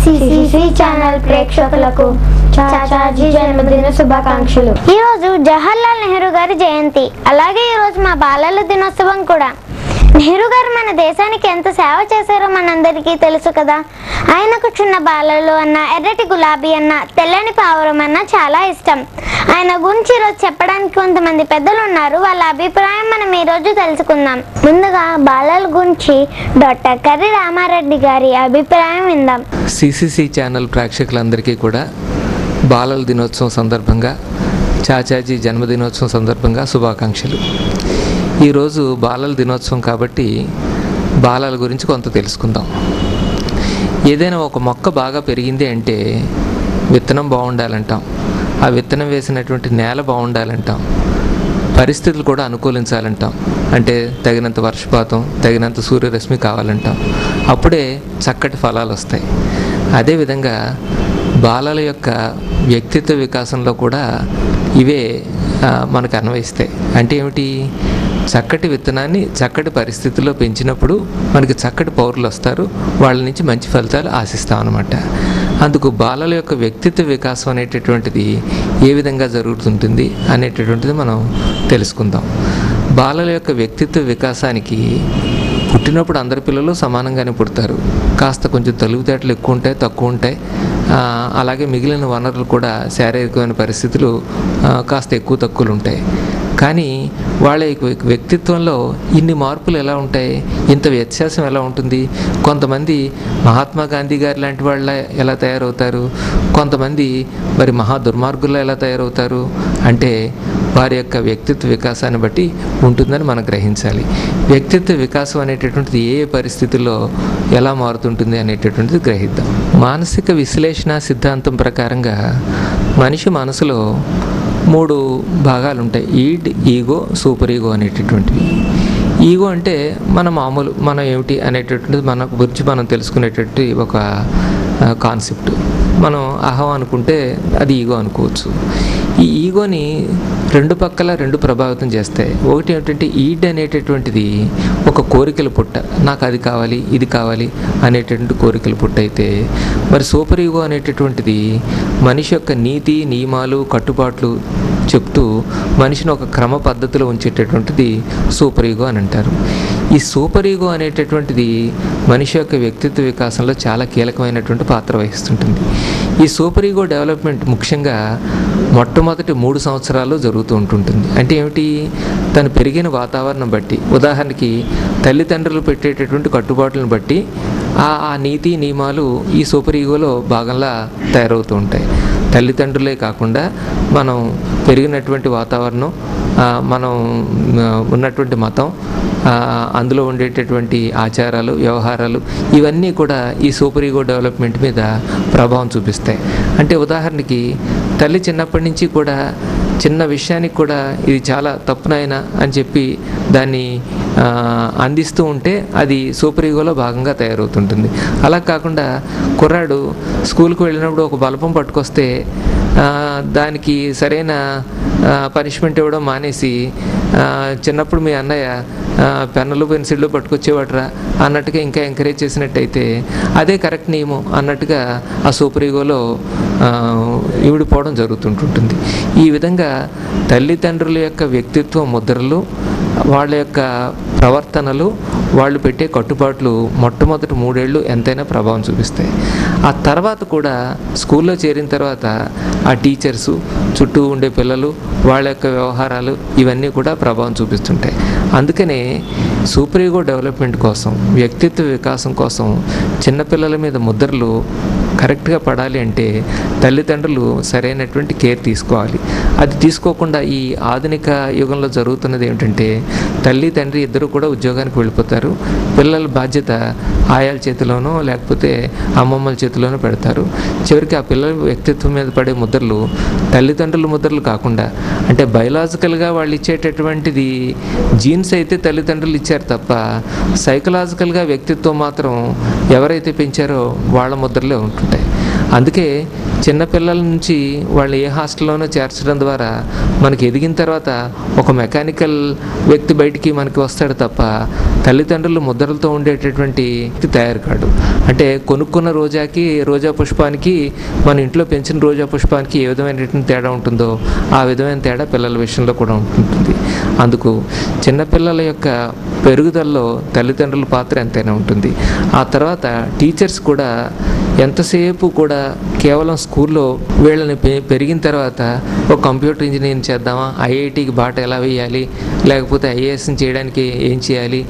CCC channel ప్రేక్షకులకు చాచాజీ జన్మదిన శుభాకాంక్షలు. ఈరోజు జవహర్లాల్ నెహ్రూ గారి జయంతి, అలాగే ఈరోజు మా బాలల దినోత్సవం కూడా. నెహ్రూ గారు మన దేశానికి ఎంత సేవ చేశారో మనందరికీ తెలుసు కదా. ఆయనకు చిన్న బాలలు అన్న, ఎర్రటి గులాబీ అన్న, తెల్లని పావురం అన్న చాలా ఇష్టం. ఆయన గురించి ఈరోజు చెప్పడానికి కొంతమంది పెద్దలు ఉన్నారు. వాళ్ళ అభిప్రాయం మనం ఈరోజు తెలుసుకుందాం. ముందుగా బాలల గురించి డాక్టర్ కర్రి రామారెడ్డి గారి అభిప్రాయం విందాం. సిసిసి ఛానల్ ప్రేక్షకులందరికీ కూడా బాలల దినోత్సవం సందర్భంగా, చాచాజీ జన్మదినోత్సవం సందర్భంగా శుభాకాంక్షలు. ఈరోజు బాలల దినోత్సవం కాబట్టి బాలల గురించి కొంత తెలుసుకుందాం. ఏదైనా ఒక మొక్క బాగా పెరిగింది అంటే విత్తనం బాగుండాలంటాం, ఆ విత్తనం వేసినటువంటి నేల బాగుండాలంటాం, పరిస్థితులు కూడా అనుకూలించాలంటాం. అంటే తగినంత వర్షపాతం, తగినంత సూర్యరశ్మి కావాలంటాం. అప్పుడే చక్కటి ఫలాలు వస్తాయి. అదేవిధంగా బాలల యొక్క వ్యక్తిత్వ వికాసంలో కూడా ఇవే మనకు అన్వయిస్తాయి. అంటే ఏమిటి? చక్కటి విత్తనాన్ని చక్కటి పరిస్థితుల్లో పెంచినప్పుడు మనకి చక్కటి పౌరులు వస్తారు, వాళ్ళ నుంచి మంచి ఫలితాలు ఆశిస్తాం అన్నమాట. అందుకు బాలల యొక్క వ్యక్తిత్వ వికాసం అనేటటువంటిది ఏ విధంగా జరుగుతుంటుంది అనేటటువంటిది మనం తెలుసుకుందాం. బాలల యొక్క వ్యక్తిత్వ వికాసానికి పుట్టినప్పుడు అందరి పిల్లలు సమానంగానే పుడతారు. కాస్త కొంచెం తెలివితేటలు ఎక్కువ ఉంటాయి, తక్కువ ఉంటాయి. అలాగే మిగిలిన వనరులు కూడా, శారీరకమైన పరిస్థితులు కాస్త ఎక్కువ తక్కువలు ఉంటాయి. కానీ వాళ్ళ వ్యక్తిత్వంలో ఇన్ని మార్పులు ఎలా ఉంటాయి, ఇంత వ్యత్యాసం ఎలా ఉంటుంది? కొంతమంది మహాత్మా గాంధీ గారి లాంటి వాళ్ళ ఎలా తయారవుతారు, కొంతమంది మరి మహా దుర్మార్గుల్లో ఎలా తయారవుతారు అంటే వారి యొక్క వ్యక్తిత్వ వికాసాన్ని బట్టి ఉంటుందని మనం గ్రహించాలి. వ్యక్తిత్వ వికాసం అనేటటువంటిది ఏ పరిస్థితుల్లో ఎలా మారుతుంటుంది అనేటటువంటిది గ్రహిద్దాం. మానసిక విశ్లేషణ సిద్ధాంతం ప్రకారంగా మనిషి మనసులో 3 భాగాలు ఉంటాయి: ఈడ్, ఈగో, సూపర్ ఈగో అనేటటువంటివి. ఈగో అంటే మనం ఏమిటి అనేటటువంటిది మన గురించి మనం తెలుసుకునేటటువంటి ఒక కాన్సెప్ట్. మనం అహం అనుకుంటే అది ఈగో అనుకోవచ్చు. ఈ ఈగోని 2 పక్కల 2 ప్రభావితం చేస్తాయి. ఒకటి ఏమిటంటే ఈడ్ అనేటటువంటిది ఒక కోరికల పుట్ట, నాకు అది కావాలి, ఇది కావాలి అనేటటువంటి కోరికల పుట్ట అయితే, మరి సూపర్ ఈగో అనేటటువంటిది మనిషి యొక్క నీతి, నియమాలు, కట్టుబాట్లు చెప్తూ మనిషిని ఒక క్రమ పద్ధతిలో ఉంచేటటువంటిది సూపర్ ఈగో అని అంటారు. ఈ సూపర్ ఈగో అనేటటువంటిది మనిషి యొక్క వ్యక్తిత్వ వికాసంలో చాలా కీలకమైనటువంటి పాత్ర వహిస్తుంటుంది. ఈ సూపర్ ఈగో డెవలప్మెంట్ ముఖ్యంగా మొట్టమొదటి 3 సంవత్సరాలు జరుగుతూ ఉంటుంటుంది. అంటే ఏమిటి? తను పెరిగిన వాతావరణం బట్టి, ఉదాహరణకి తల్లిదండ్రులు పెట్టేటటువంటి కట్టుబాట్లను బట్టి ఆ నీతి నియమాలు ఈ సూపర్ ఈగోలో భాగంగా తయారవుతూ ఉంటాయి. తల్లిదండ్రులే కాకుండా మనం పెరిగినటువంటి వాతావరణం, మనం ఉన్నటువంటి మతం, అందులో ఉండేటటువంటి ఆచారాలు, వ్యవహారాలు, ఇవన్నీ కూడా ఈ సూపర్ ఈగో డెవలప్మెంట్ మీద ప్రభావం చూపిస్తాయి. అంటే ఉదాహరణకి తల్లి చిన్నప్పటి నుంచి కూడా చిన్న విషయానికి కూడా ఇది చాలా తప్పునైనా అని చెప్పి దాన్ని అందిస్తూ ఉంటే అది సూపర్ ఈగోలో భాగంగా తయారవుతుంటుంది. అలా కాకుండా కుర్రాడు స్కూల్కి వెళ్ళినప్పుడు ఒక బలపం పట్టుకొస్తే దానికి సరైన పనిష్మెంట్ ఇవ్వడం మానేసి, చిన్నప్పుడు మీ అన్నయ్య పెన్నులు పెన్సిళ్ళు పట్టుకొచ్చేవాడరా అన్నట్టుగా ఇంకా ఎంకరేజ్ చేసినట్టయితే అదే కరెక్ట్ నియమం అన్నట్టుగా ఆ సూపర్ ఈగోలో ఈవిడిపోవడం జరుగుతుంటుంది. ఈ విధంగా తల్లిదండ్రుల యొక్క వ్యక్తిత్వ ముద్రలు, వాళ్ళ యొక్క ప్రవర్తనలు, వాళ్ళు పెట్టే కట్టుబాట్లు మొట్టమొదటి 3 ఏళ్ళు ఎంతైనా ప్రభావం చూపిస్తాయి. ఆ తర్వాత కూడా స్కూల్లో చేరిన తర్వాత ఆ టీచర్సు, చుట్టూ ఉండే పిల్లలు, వాళ్ళ యొక్క వ్యవహారాలు, ఇవన్నీ కూడా ప్రభావం చూపిస్తుంటాయి. అందుకనే సూపర్ ఈగో డెవలప్మెంట్ కోసం, వ్యక్తిత్వ వికాసం కోసం చిన్నపిల్లల మీద ముద్రలు కరెక్ట్గా పడాలి అంటే తల్లిదండ్రులు సరైనటువంటి కేర్ తీసుకోవాలి. అది తీసుకోకుండా ఈ ఆధునిక యుగంలో జరుగుతున్నది ఏమిటంటే తల్లి తండ్రి ఇద్దరు కూడా ఉద్యోగానికి వెళ్ళిపోతారు. పిల్లల బాధ్యత ఆయాల చేతిలోనో లేకపోతే అమ్మమ్మల చేతిలోనో పెడతారు. చివరికి ఆ పిల్లల వ్యక్తిత్వం మీద పడే ముద్రలు తల్లిదండ్రుల ముద్రలు కాకుండా, అంటే బయలాజికల్గా వాళ్ళు ఇచ్చేటటువంటిది జీన్స్ అయితే తల్లిదండ్రులు ఇచ్చారు తప్ప సైకలాజికల్గా వ్యక్తిత్వం మాత్రం ఎవరైతే పెంచారో వాళ్ళ ముద్రలే ఉంటుంటాయి. అందుకే చిన్నపిల్లల నుంచి వాళ్ళు ఏ హాస్టల్లోనో చేర్చడం ద్వారా మనకి ఎదిగిన తర్వాత ఒక మెకానికల్ వ్యక్తి బయటికి మనకి వస్తాడు తప్ప తల్లిదండ్రులు ముద్రలతో ఉండేటటువంటి వ్యక్తి తయారు కాడు. అంటే కొనుక్కున్న రోజా పుష్పానికి మన ఇంట్లో పెంచిన రోజా పుష్పానికి ఏ విధమైనటువంటి తేడా ఉంటుందో ఆ విధమైన తేడా పిల్లల విషయంలో కూడా ఉంటుంది. అందుకు చిన్నపిల్లల యొక్క పెరుగుదలలో తల్లిదండ్రుల పాత్ర ఎంతైనా ఉంటుంది. ఆ తర్వాత టీచర్స్ కూడా ఎంతసేపు కూడా కేవలం స్కూల్లో వీళ్ళని పెరిగిన తర్వాత ఒక కంప్యూటర్ ఇంజనీరింగ్ చేద్దామా, ఐఐటికి బాట ఎలా వేయాలి, లేకపోతే ఐఏఎస్ని చేయడానికి ఏం చేయాలి,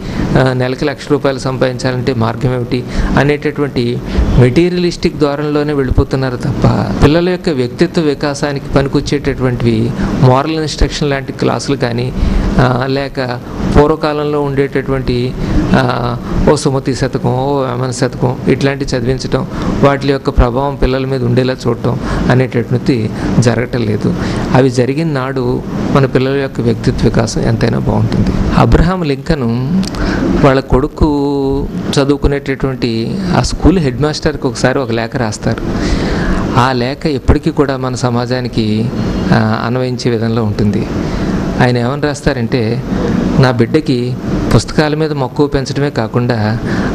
నెలకి ₹1,00,000 సంపాదించాలంటే మార్గం ఏమిటి అనేటటువంటి మెటీరియలిస్టిక్ ద్వారంలోనే వెళ్ళిపోతున్నారు తప్ప పిల్లల యొక్క వ్యక్తిత్వ వికాసానికి పనికొచ్చేటటువంటివి మోరల్ ఇన్స్ట్రక్షన్ లాంటి క్లాసులు కానీ లేక పూర్వకాలంలో ఉండేటటువంటి ఓ సుమతి శతకం, ఓ వేమన శతకం ఇట్లాంటివి చదివించడం, వాటి యొక్క ప్రభావం పిల్లల మీద ఉండేలా చూడటం అనేటటువంటిది జరగటం లేదు. అవి జరిగిన నాడు మన పిల్లల యొక్క వ్యక్తిత్వ వికాసం ఎంతైనా బాగుంటుంది. అబ్రహాం లింకన్ వాళ్ళ కొడుకు చదువుకునేటటువంటి ఆ స్కూల్ హెడ్ మాస్టర్కి ఒకసారి ఒక లేఖ రాస్తారు. ఆ లేఖ ఎప్పటికీ కూడా మన సమాజానికి అన్వయించే విధంలో ఉంటుంది. ఆయన ఏమని రాస్తారంటే, నా బిడ్డకి పుస్తకాల మీద మక్కువ పెంచడమే కాకుండా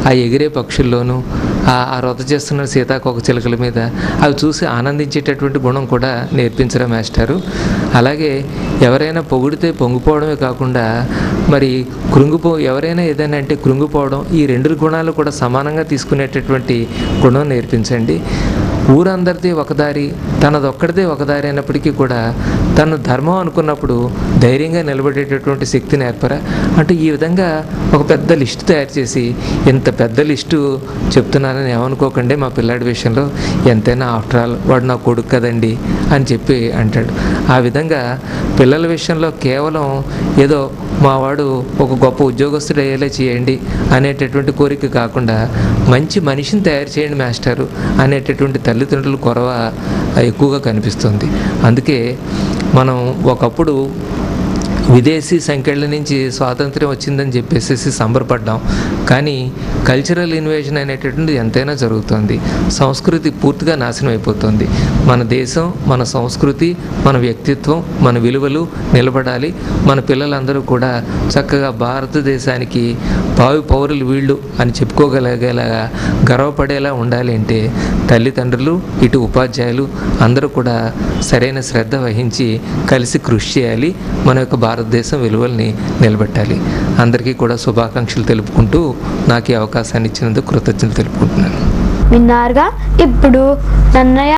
ఆ ఎగిరే పక్షుల్లోనూ ఆ రొత చేస్తున్న సీతాకోక చిలుకల మీద అవి చూసి ఆనందించేటటువంటి గుణం కూడా నేర్పించరా మాస్టారు. అలాగే ఎవరైనా పొగిడితే పొంగిపోవడమే కాకుండా మరి ఎవరైనా ఏదైనా అంటే కృంగిపోవడం, ఈ 2 గుణాలు కూడా సమానంగా తీసుకునేటటువంటి గుణం నేర్పించండి. ఊరందరిది ఒకదారి, తనదొక్కడిదే ఒకదారి అయినప్పటికీ కూడా తను ధర్మం అనుకున్నప్పుడు ధైర్యంగా నిలబడేటటువంటి శక్తి నేర్పరా అంటే ఈ విధంగా ఒక పెద్ద లిస్టు తయారు చేసి, ఇంత పెద్ద లిస్టు చెప్తున్నానని ఏమనుకోకండి మా పిల్లాడి విషయంలో, ఎంతైనా ఆఫ్టర్ ఆల్ వాడు నా కొడుకు కదండి అని చెప్పి అంటాడు. ఆ విధంగా పిల్లల విషయంలో కేవలం ఏదో మా వాడు ఒక గొప్ప ఉద్యోగస్తుడు అయ్యేలా చేయండి అనేటటువంటి కోరిక కాకుండా మంచి మనిషిని తయారు చేయండి మాస్టారు అనేటటువంటి తల్లిదండ్రుల కొరవ ఎక్కువగా కనిపిస్తుంది. అందుకే మనం ఒకప్పుడు విదేశీ సంఖ్యల నుంచి స్వాతంత్ర్యం వచ్చిందని చెప్పేసి సంబరపడ్డాం. కానీ కల్చరల్ ఇన్వేషన్ అనేటటువంటిది ఎంతైనా జరుగుతుంది. సంస్కృతి పూర్తిగా నాశనం అయిపోతుంది. మన దేశం, మన సంస్కృతి, మన వ్యక్తిత్వం, మన విలువలు నిలబడాలి. మన పిల్లలందరూ కూడా చక్కగా భారతదేశానికి భావి పౌరులు వీళ్ళు అని చెప్పుకోగలిగేలాగా గర్వపడేలా ఉండాలి అంటే తల్లిదండ్రులు, ఇటు ఉపాధ్యాయులు అందరూ కూడా సరైన శ్రద్ధ వహించి కలిసి కృషి చేయాలి. మన యొక్క భారతదేశం విలువల్ని నిలబెట్టాలి. అందరికీ కూడా శుభాకాంక్షలు తెలుపుకుంటూ నాకు ఈ అవకాశాన్ని ఇచ్చినందుకు కృతజ్ఞతలు తెలుపుకుంటున్నాను. విన్నారుగా, ఇప్పుడు నన్నయ్య